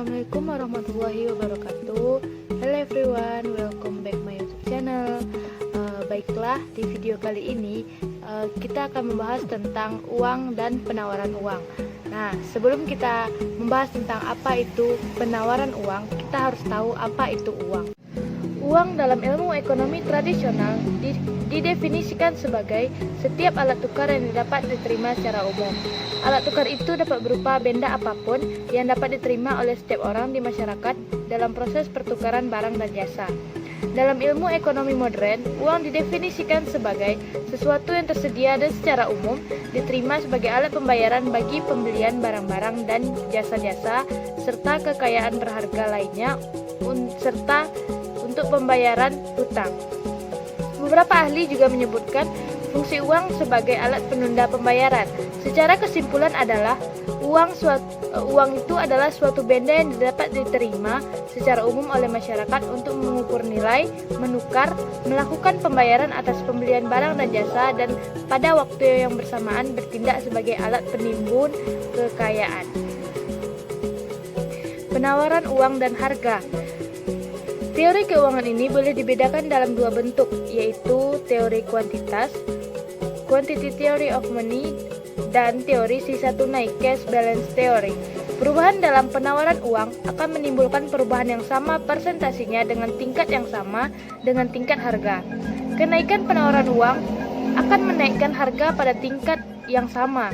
Assalamualaikum warahmatullahi wabarakatuh. Hello everyone, welcome back my YouTube channel. Baiklah, di video kali ini kita akan membahas tentang uang dan penawaran uang. Nah, sebelum kita membahas tentang apa itu penawaran uang, kita harus tahu apa itu uang. Uang dalam ilmu ekonomi tradisional didefinisikan sebagai setiap alat tukar yang dapat diterima secara umum. Alat tukar itu dapat berupa benda apapun yang dapat diterima oleh setiap orang di masyarakat dalam proses pertukaran barang dan jasa. Dalam ilmu ekonomi modern, uang didefinisikan sebagai sesuatu yang tersedia dan secara umum diterima sebagai alat pembayaran bagi pembelian barang-barang dan jasa-jasa serta kekayaan berharga lainnya serta untuk pembayaran hutang. Beberapa ahli juga menyebutkan fungsi uang sebagai alat penunda pembayaran. Secara kesimpulan adalah uang itu adalah suatu benda yang dapat diterima secara umum oleh masyarakat untuk mengukur nilai, menukar, melakukan pembayaran atas pembelian barang dan jasa, dan pada waktu yang bersamaan bertindak sebagai alat penimbun kekayaan. Penawaran uang dan harga. Teori keuangan ini boleh dibedakan dalam dua bentuk, yaitu teori kuantitas, quantity theory of money, dan teori sisa tunai, cash balance theory. Perubahan dalam penawaran uang akan menimbulkan perubahan yang sama persentasinya dengan tingkat yang sama dengan tingkat harga. Kenaikan penawaran uang akan menaikkan harga pada tingkat yang sama,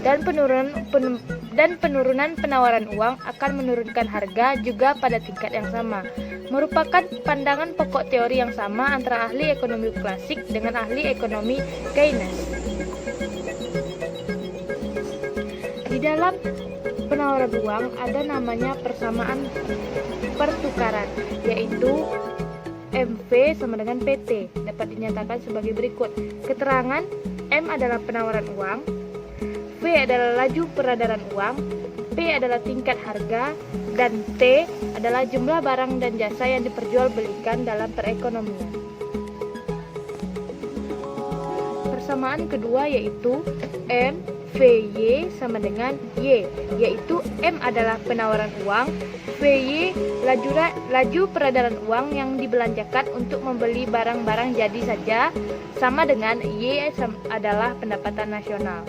dan penurunan penawaran uang akan menurunkan harga juga pada tingkat yang sama. Merupakan pandangan pokok teori yang sama antara ahli ekonomi klasik dengan ahli ekonomi Keynes. Di dalam penawaran uang ada namanya persamaan pertukaran, yaitu MV sama dengan PT. Dapat dinyatakan sebagai berikut. Keterangan: M adalah penawaran uang, V adalah laju peredaran uang, P adalah tingkat harga, dan T adalah jumlah barang dan jasa yang diperjualbelikan dalam perekonomian. Persamaan kedua yaitu M, V, Y sama dengan Y, yaitu M adalah penawaran uang, VY laju peredaran uang yang dibelanjakan untuk membeli barang-barang jadi saja, sama dengan Y adalah pendapatan nasional.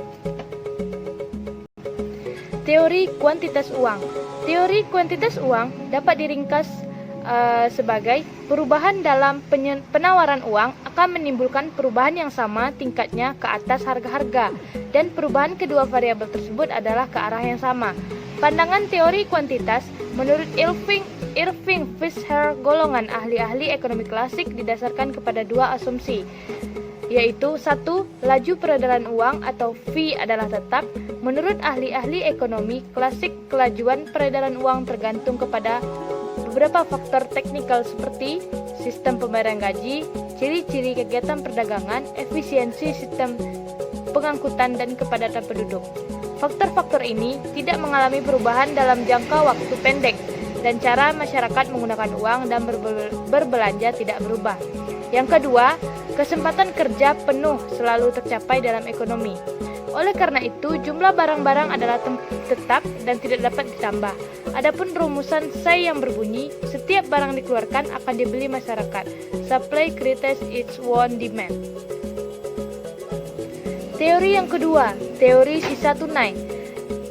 Teori kuantitas uang. Teori kuantitas uang dapat diringkas sebagai perubahan dalam penawaran uang akan menimbulkan perubahan yang sama tingkatnya ke atas harga-harga, dan perubahan kedua variabel tersebut adalah ke arah yang sama. Pandangan teori kuantitas menurut Irving Fisher golongan ahli-ahli ekonomi klasik didasarkan kepada dua asumsi, yaitu 1. Laju peredaran uang atau V adalah tetap. Menurut ahli-ahli ekonomi klasik, kelajuan peredaran uang tergantung kepada beberapa faktor teknikal seperti sistem pembayaran gaji, ciri-ciri kegiatan perdagangan, efisiensi sistem pengangkutan, dan kepadatan penduduk. Faktor-faktor ini tidak mengalami perubahan dalam jangka waktu pendek, dan cara masyarakat menggunakan uang dan berbelanja tidak berubah. Yang kedua, kesempatan kerja penuh selalu tercapai dalam ekonomi. Oleh karena itu, jumlah barang-barang adalah tetap dan tidak dapat ditambah. Adapun rumusan Say yang berbunyi, setiap barang dikeluarkan akan dibeli masyarakat. Supply creates its own demand. Teori yang kedua, teori sisa tunai,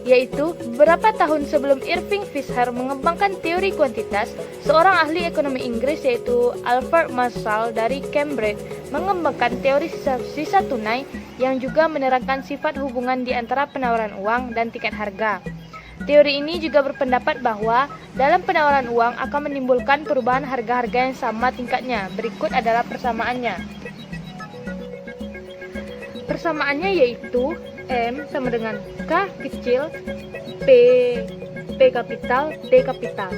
yaitu beberapa tahun sebelum Irving Fisher mengembangkan teori kuantitas, seorang ahli ekonomi Inggris yaitu Alfred Marshall dari Cambridge mengembangkan teori sisa tunai yang juga menerangkan sifat hubungan di antara penawaran uang dan tingkat harga. Teori ini juga berpendapat bahwa dalam penawaran uang akan menimbulkan perubahan harga-harga yang sama tingkatnya. Berikut adalah persamaannya. Persamaannya yaitu M sama dengan K kecil, P kapital, D kapital,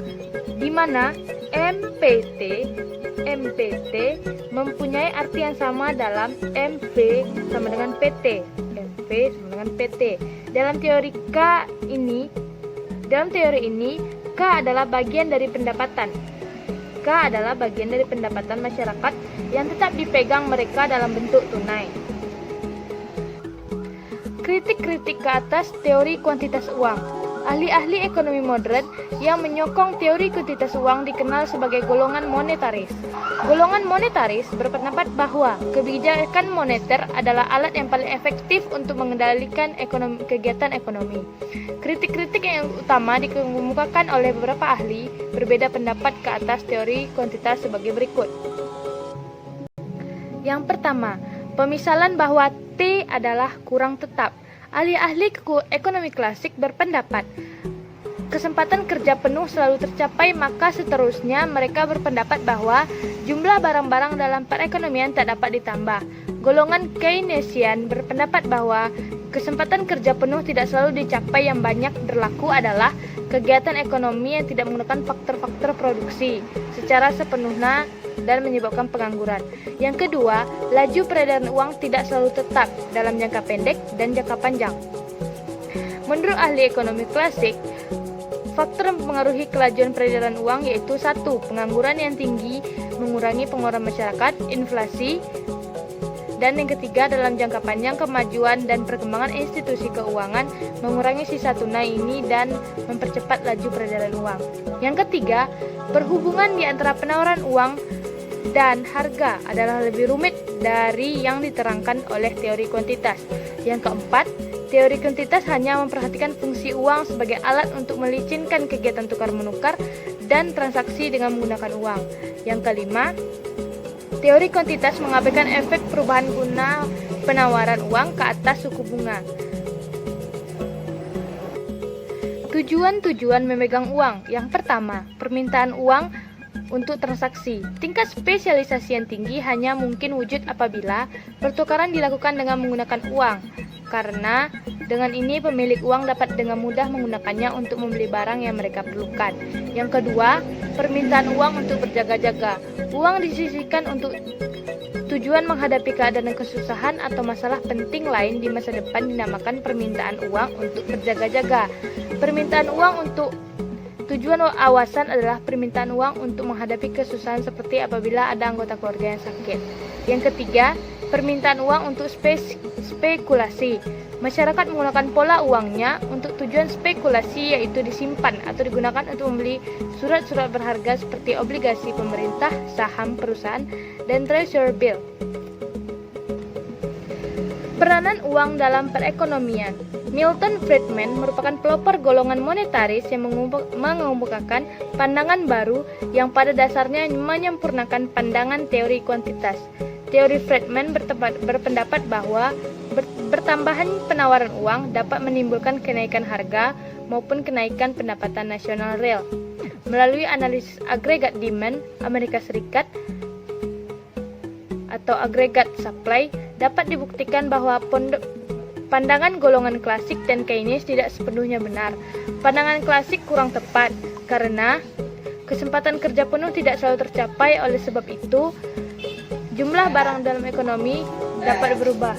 di mana MPT mempunyai arti yang sama dalam MV sama dengan PT. MV sama dengan PT. Dalam teori ini, K adalah bagian dari pendapatan. K adalah bagian dari pendapatan masyarakat yang tetap dipegang mereka dalam bentuk tunai. Kritik-kritik ke atas teori kuantitas uang. Ahli-ahli ekonomi modern yang menyokong teori kuantitas uang dikenal sebagai golongan monetaris. Golongan monetaris berpendapat bahwa kebijakan moneter adalah alat yang paling efektif untuk mengendalikan kegiatan ekonomi. Kritik-kritik yang utama dikemukakan oleh beberapa ahli berbeda pendapat ke atas teori kuantitas sebagai berikut. Yang pertama, pemisalan bahwa T adalah kurang tetap. Ahli-ahli ekonomi klasik berpendapat kesempatan kerja penuh selalu tercapai, maka seterusnya mereka berpendapat bahwa jumlah barang-barang dalam perekonomian tak dapat ditambah. Golongan Keynesian berpendapat bahwa kesempatan kerja penuh tidak selalu dicapai, yang banyak berlaku adalah kegiatan ekonomi yang tidak menggunakan faktor-faktor produksi secara sepenuhnya dan menyebabkan pengangguran. Yang kedua, laju peredaran uang tidak selalu tetap dalam jangka pendek dan jangka panjang. Menurut ahli ekonomi klasik, faktor yang mempengaruhi kelajuan peredaran uang yaitu 1. Pengangguran yang tinggi mengurangi pengeluaran masyarakat, inflasi, dan yang ketiga, dalam jangka panjang, kemajuan dan perkembangan institusi keuangan mengurangi sisa tunai ini dan mempercepat laju peredaran uang. Yang ketiga, perhubungan di antara penawaran uang dan harga adalah lebih rumit dari yang diterangkan oleh teori kuantitas. Yang keempat, teori kuantitas hanya memperhatikan fungsi uang sebagai alat untuk melicinkan kegiatan tukar-menukar dan transaksi dengan menggunakan uang. Yang kelima, teori kuantitas mengabaikan efek perubahan guna penawaran uang ke atas suku bunga. Tujuan-tujuan memegang uang. Yang pertama, permintaan uang untuk transaksi. Tingkat spesialisasi yang tinggi hanya mungkin wujud apabila pertukaran dilakukan dengan menggunakan uang, karena dengan ini pemilik uang dapat dengan mudah menggunakannya untuk membeli barang yang mereka perlukan. Yang kedua, permintaan uang untuk berjaga-jaga. Uang disisihkan untuk tujuan menghadapi keadaan kesusahan atau masalah penting lain di masa depan, dinamakan permintaan uang untuk berjaga-jaga. Permintaan uang untuk tujuan awasan adalah permintaan uang untuk menghadapi kesusahan seperti apabila ada anggota keluarga yang sakit. Yang ketiga, permintaan uang untuk spekulasi. Masyarakat menggunakan pola uangnya untuk tujuan spekulasi, yaitu disimpan atau digunakan untuk membeli surat-surat berharga seperti obligasi pemerintah, saham perusahaan, dan treasury bill. Peranan uang dalam perekonomian. Milton Friedman merupakan pelopor golongan monetaris yang mengemukakan pandangan baru yang pada dasarnya menyempurnakan pandangan teori kuantitas. Teori Friedman berpendapat bahwa bertambahan penawaran uang dapat menimbulkan kenaikan harga maupun kenaikan pendapatan nasional real. Melalui analisis agregat demand Amerika Serikat atau agregat supply, dapat dibuktikan bahwa pandangan golongan klasik dan Keynes tidak sepenuhnya benar. Pandangan klasik kurang tepat karena kesempatan kerja penuh tidak selalu tercapai. Oleh sebab itu, jumlah barang dalam ekonomi dapat berubah.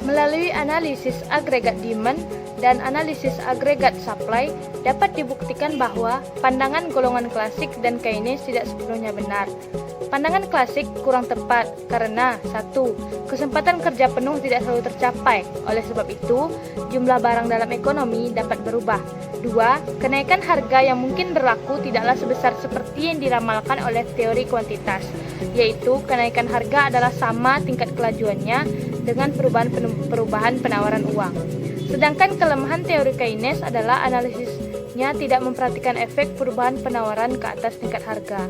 Melalui analisis agregat demand dan analisis agregat supply, dapat dibuktikan bahwa pandangan golongan klasik dan Keynes tidak sepenuhnya benar. Pandangan klasik kurang tepat karena 1. Kesempatan kerja penuh tidak selalu tercapai. Oleh sebab itu, jumlah barang dalam ekonomi dapat berubah. 2. Kenaikan harga yang mungkin berlaku tidaklah sebesar seperti yang diramalkan oleh teori kuantitas, yaitu kenaikan harga adalah sama tingkat kelajuannya dengan perubahan penawaran uang. Sedangkan kelemahan teori Keynes adalah analisisnya tidak memperhatikan efek perubahan penawaran ke atas tingkat harga.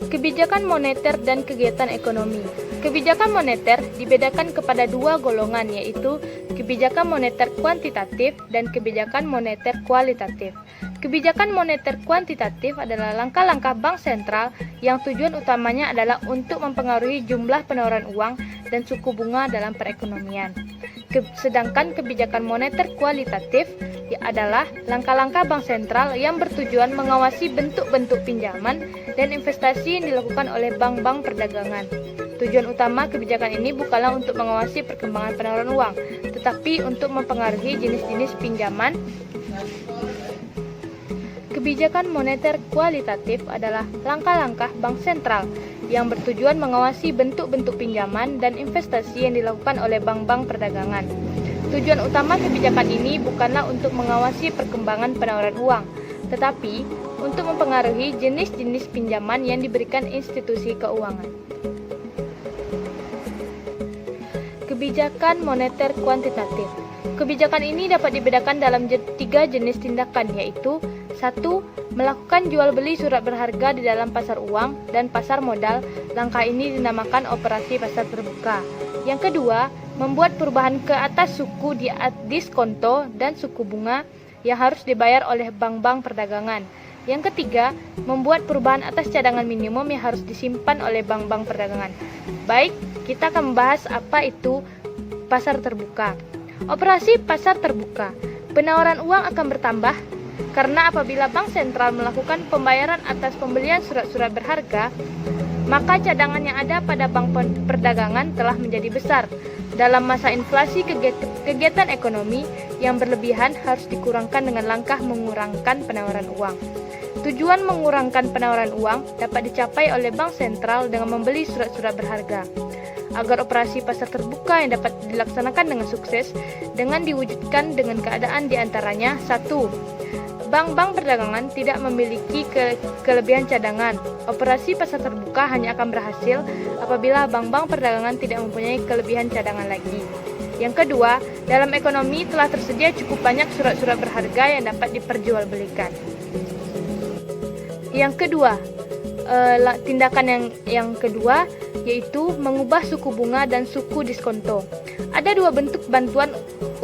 Kebijakan moneter dan kegiatan ekonomi. Kebijakan moneter dibedakan kepada dua golongan, yaitu kebijakan moneter kuantitatif dan kebijakan moneter kualitatif. Kebijakan moneter kuantitatif adalah langkah-langkah bank sentral yang tujuan utamanya adalah untuk mempengaruhi jumlah penawaran uang dan suku bunga dalam perekonomian. Sedangkan kebijakan moneter kualitatif adalah langkah-langkah bank sentral yang bertujuan mengawasi bentuk-bentuk pinjaman dan investasi yang dilakukan oleh bank-bank perdagangan. Tujuan utama kebijakan ini bukanlah untuk mengawasi perkembangan penawaran uang, tetapi untuk mempengaruhi jenis-jenis pinjaman. Kebijakan moneter kualitatif adalah langkah-langkah bank sentral yang bertujuan mengawasi bentuk-bentuk pinjaman dan investasi yang dilakukan oleh bank-bank perdagangan. Tujuan utama kebijakan ini bukanlah untuk mengawasi perkembangan penawaran uang, tetapi untuk mempengaruhi jenis-jenis pinjaman yang diberikan institusi keuangan. Kebijakan moneter kuantitatif. Kebijakan ini dapat dibedakan dalam 3 jenis tindakan, yaitu 1. Melakukan jual beli surat berharga di dalam pasar uang dan pasar modal. Langkah ini dinamakan operasi pasar terbuka. Yang kedua, membuat perubahan ke atas suku diskonto dan suku bunga yang harus dibayar oleh bank-bank perdagangan. Yang ketiga, membuat perubahan atas cadangan minimum yang harus disimpan oleh bank-bank perdagangan. Baik, kita akan membahas apa itu pasar terbuka. Operasi pasar terbuka. Penawaran uang akan bertambah karena apabila bank sentral melakukan pembayaran atas pembelian surat-surat berharga, maka cadangan yang ada pada bank perdagangan telah menjadi besar. Dalam masa inflasi, kegiatan ekonomi yang berlebihan harus dikurangkan dengan langkah mengurangkan penawaran uang. Tujuan mengurangkan penawaran uang dapat dicapai oleh bank sentral dengan membeli surat-surat berharga. Agar operasi pasar terbuka yang dapat dilaksanakan dengan sukses, dengan diwujudkan dengan keadaan diantaranya: 1. Bank-bank perdagangan tidak memiliki kelebihan cadangan. Operasi pasar terbuka hanya akan berhasil apabila bank-bank perdagangan tidak mempunyai kelebihan cadangan lagi. Yang kedua, dalam ekonomi telah tersedia cukup banyak surat-surat berharga yang dapat diperjualbelikan. Yang kedua, tindakan yang kedua yaitu mengubah suku bunga dan suku diskonto. Ada 2 bentuk bantuan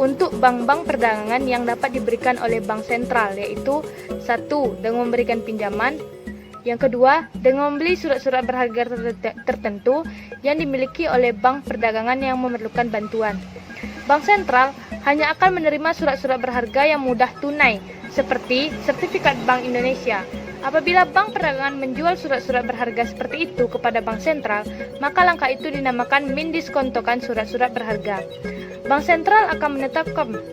untuk bank-bank perdagangan yang dapat diberikan oleh bank sentral, yaitu 1. Dengan memberikan pinjaman. Yang kedua, dengan membeli surat-surat berharga tertentu yang dimiliki oleh bank perdagangan yang memerlukan bantuan. Bank sentral hanya akan menerima surat-surat berharga yang mudah tunai, seperti sertifikat Bank Indonesia. Apabila bank perdagangan menjual surat-surat berharga seperti itu kepada bank sentral, maka langkah itu dinamakan mendiskontokan surat-surat berharga. Bank sentral akan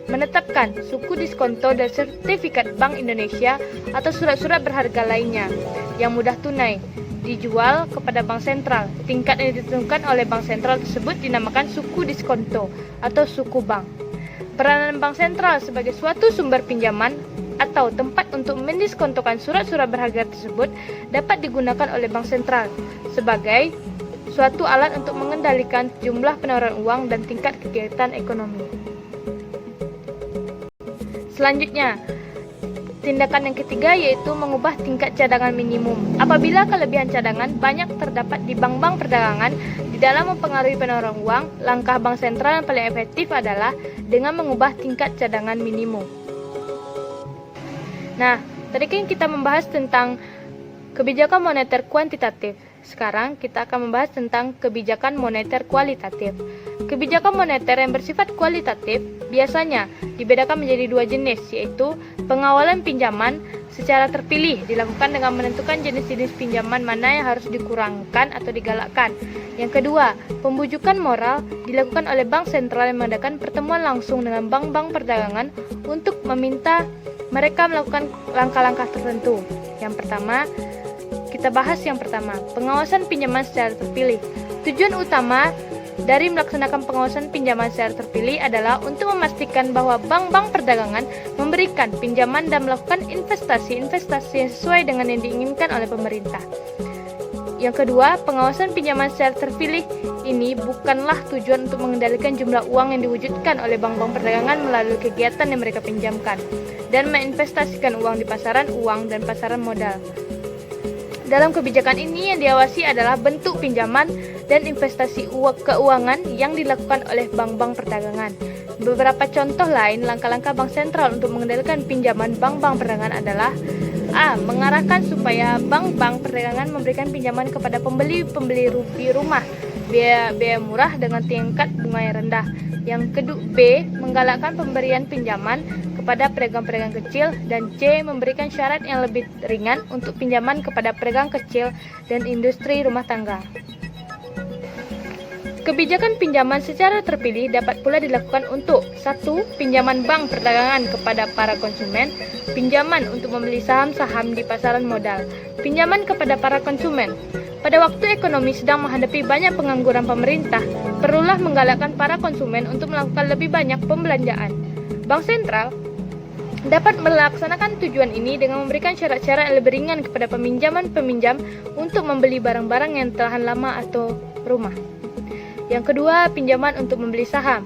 menetapkan suku diskonto dan sertifikat Bank Indonesia atau surat-surat berharga lainnya yang mudah tunai dijual kepada bank sentral. Tingkat yang ditentukan oleh bank sentral tersebut dinamakan suku diskonto atau suku bank. Peranan bank sentral sebagai suatu sumber pinjaman atau tempat untuk mendiskontokan surat-surat berharga tersebut dapat digunakan oleh bank sentral sebagai suatu alat untuk mengendalikan jumlah penawaran uang dan tingkat kegiatan ekonomi. Selanjutnya, tindakan yang ketiga yaitu mengubah tingkat cadangan minimum. Apabila kelebihan cadangan banyak terdapat di bank-bank perdagangan di dalam mempengaruhi penawaran uang, langkah bank sentral yang paling efektif adalah dengan mengubah tingkat cadangan minimum. Nah, tadi kan kita membahas tentang kebijakan moneter kuantitatif. Sekarang kita akan membahas tentang kebijakan moneter kualitatif. Kebijakan moneter yang bersifat kualitatif biasanya dibedakan menjadi 2 jenis, yaitu pengawalan pinjaman secara terpilih dilakukan dengan menentukan jenis-jenis pinjaman mana yang harus dikurangkan atau digalakkan. Yang kedua, pembujukan moral dilakukan oleh bank sentral yang mengadakan pertemuan langsung dengan bank-bank perdagangan untuk meminta mereka melakukan langkah-langkah tertentu. Yang pertama, kita bahas yang pertama, pengawasan pinjaman secara terpilih. Tujuan utama dari melaksanakan pengawasan pinjaman secara terpilih adalah untuk memastikan bahwa bank-bank perdagangan memberikan pinjaman dan melakukan investasi-investasi yang sesuai dengan yang diinginkan oleh pemerintah. Yang kedua, pengawasan pinjaman secara terpilih ini bukanlah tujuan untuk mengendalikan jumlah uang yang diwujudkan oleh bank-bank perdagangan melalui kegiatan yang mereka pinjamkan dan menginvestasikan uang di pasaran uang dan pasaran modal. Dalam kebijakan ini yang diawasi adalah bentuk pinjaman dan investasi keuangan yang dilakukan oleh bank-bank perdagangan. Beberapa contoh lain langkah-langkah bank sentral untuk mengendalikan pinjaman bank-bank perdagangan adalah: A. Mengarahkan supaya bank-bank perdagangan memberikan pinjaman kepada pembeli rumah biaya murah dengan tingkat bunga yang rendah. Yang kedua, B. Menggalakkan pemberian pinjaman kepada pedagang-pedagang kecil, dan C. Memberikan syarat yang lebih ringan untuk pinjaman kepada pedagang kecil dan industri rumah tangga. Kebijakan pinjaman secara terpilih dapat pula dilakukan untuk 1. Pinjaman bank perdagangan kepada para konsumen, pinjaman untuk membeli saham-saham di pasaran modal, pinjaman kepada para konsumen. Pada waktu ekonomi sedang menghadapi banyak pengangguran pemerintah, perlulah menggalakkan para konsumen untuk melakukan lebih banyak pembelanjaan. Bank sentral dapat melaksanakan tujuan ini dengan memberikan syarat-syarat yang lebih ringan kepada peminjam untuk membeli barang-barang yang tahan lama atau rumah. Yang kedua, pinjaman untuk membeli saham.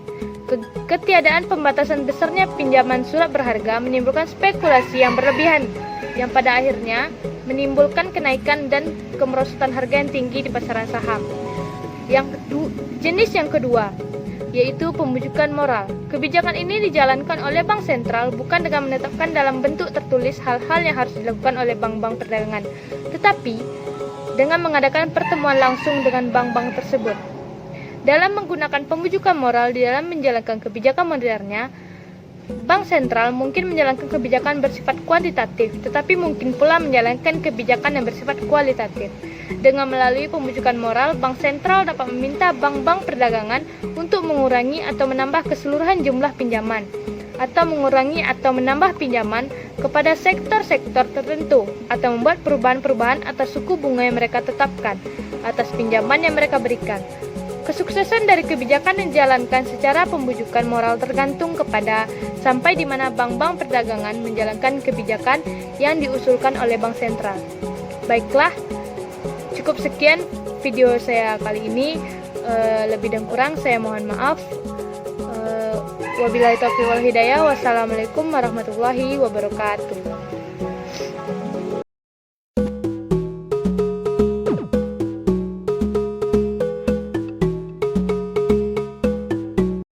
Ketiadaan pembatasan besarnya pinjaman surat berharga menimbulkan spekulasi yang berlebihan, yang pada akhirnya menimbulkan kenaikan dan kemerosotan harga yang tinggi di pasaran saham. Jenis yang kedua, yaitu pembujukan moral. Kebijakan ini dijalankan oleh bank sentral bukan dengan menetapkan dalam bentuk tertulis hal-hal yang harus dilakukan oleh bank-bank perdagangan, tetapi dengan mengadakan pertemuan langsung dengan bank-bank tersebut. Dalam menggunakan pembujukan moral di dalam menjalankan kebijakan moneternya, bank sentral mungkin menjalankan kebijakan bersifat kuantitatif, tetapi mungkin pula menjalankan kebijakan yang bersifat kualitatif. Dengan melalui pembujukan moral, bank sentral dapat meminta bank-bank perdagangan untuk mengurangi atau menambah keseluruhan jumlah pinjaman, atau mengurangi atau menambah pinjaman kepada sektor-sektor tertentu, atau membuat perubahan-perubahan atas suku bunga yang mereka tetapkan atas pinjaman yang mereka berikan. Kesuksesan dari kebijakan yang dijalankan secara pembujukan moral tergantung kepada sampai di mana bank-bank perdagangan menjalankan kebijakan yang diusulkan oleh bank sentral. Baiklah, cukup sekian video saya kali ini. Lebih dan kurang saya mohon maaf. Wabillahi taufiq wal hidayah. Wassalamualaikum warahmatullahi wabarakatuh.